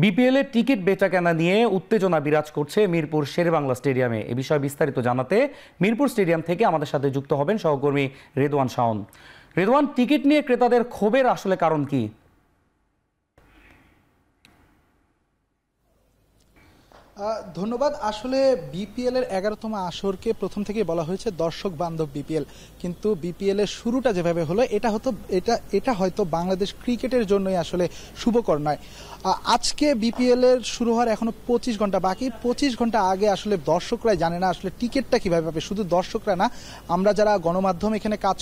BPL এর ticket বেচাকেনা নিয়ে উত্তেজনা বিরাজ করছে মিরপুর শেরেবাংলা স্টেডিয়ামে। এ বিষয়ে বিস্তারিত জানাতে মিরপুর স্টেডিয়াম থেকে আমাদের সাথে যুক্ত হবেন সহকর্মী রেদওয়ান শাওন। রেদওয়ান, টিকিট নিয়ে ক্রেতাদের ক্ষোভের আসলে কারণ কি? ধন্যবাদ। আসলে বিপিএল এর 11তম আসরকে প্রথম থেকেই বলা হয়েছে দর্শক বান্ধব বিপিএল, কিন্তু বিপিএল এর শুরুটা যেভাবে হলো এটা হয়তো বাংলাদেশ ক্রিকেটের জন্যই আসলে শুভকর নয়। আজকে বিপিএল এর শুরু হওয়ার এখনো 25 ঘন্টা বাকি। 25 ঘন্টা আগে আসলে দর্শকরাই জানে না আসলে টিকিটটা কিভাবে পাবে। শুধু দর্শকরা না, আমরা যারা গণমাধ্যম এখানে কাজ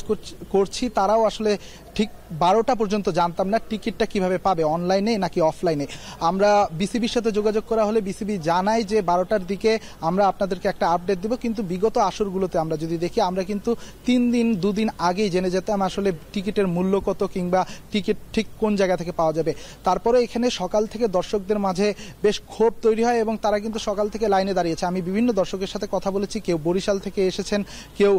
করছি তারাও আসলে ঠিক 12টা পর্যন্ত জানতাম না টিকিটটা কিভাবে পাবে, অনলাইনে নাকি অফলাইনে। আমরা বিসিবির সাথে যোগাযোগ করা হলে বিসিবি জানায় যে 12টার দিকে আমরা আপনাদেরকে একটা আপডেট দেব, কিন্তু বিগত আসরগুলোতে আমরা যদি দেখি আমরা কিন্তু 3 দিন 2 দিন আগেই জেনে যেতাম আসলে টিকিটের মূল্য কত কিংবা টিকিট ঠিক কোন জায়গা থেকে পাওয়া যাবে। তারপরে এখানে সকাল থেকে দর্শকদের মাঝে বেশ ক্ষোভ তৈরি হয় এবং তারা কিন্তু সকাল থেকে লাইনে দাঁড়িয়েছে। আমি বিভিন্ন দর্শকের সাথে কথা বলেছি, কেউ বরিশাল থেকে এসেছেন, কেউ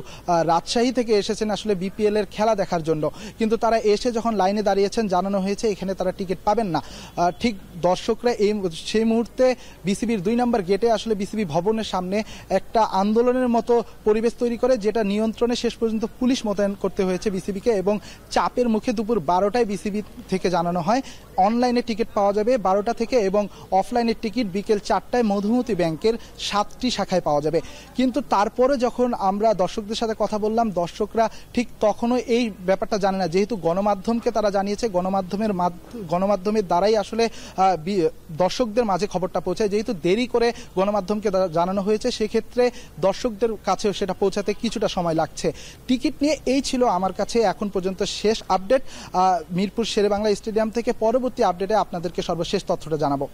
রাজশাহী থেকে এসেছেন আসলে বিপিএল এর খেলা দেখার জন্য, কিন্তু তারা এসে যখন লাইনে দাঁড়িয়েছেন জানানো হয়েছে এখানে তারা টিকিট পাবেন না। ঠিক দর্শকরা সেই মুহূর্তে বিসিবির 2 নম্বর গেটে আসলে বিসিবি ভবনের সামনে একটা আন্দোলনের মতো পরিবেশ তৈরি করে, যেটা নিয়ন্ত্রণে শেষ পর্যন্ত পুলিশ মোতায়েন করতে হয়েছে বিসিবিকে এবং চাপের মুখে দুপুর 12টায় বিসিবি থেকে জানানো হয় অনলাইনে টিকিট পাওয়া যাবে 12টা থেকে এবং অফলাইনের টিকিট বিকেল 4টায় মধুমতি ব্যাংকের 7টি শাখায় পাওয়া যাবে। কিন্তু তারপরে যখন আমরা দর্শকদের সাথে কথা বললাম, দর্শকরা ঠিক তখনও এই ব্যাপারটা জানে না, যেহেতু গণমাধ্যমকে তারা জানিয়েছে, গণমাধ্যমের দ্বারাই আসলে দর্শকদের মাঝে খবরটা পৌঁছায়। যেহেতু দেরি করে গণমাধ্যমকে জানানো হয়েছে, সেক্ষেত্রে দর্শকদের কাছেও সেটা পৌঁছাতে কিছুটা সময় লাগছে। টিকিট নিয়ে এই ছিল আমার কাছে এখন পর্যন্ত শেষ আপডেট। মিরপুর শেরেবাংলা স্টেডিয়াম থেকে পরবর্তী আপডেটে আপনাদেরকে সর্বশেষ তথ্যটা জানাবো।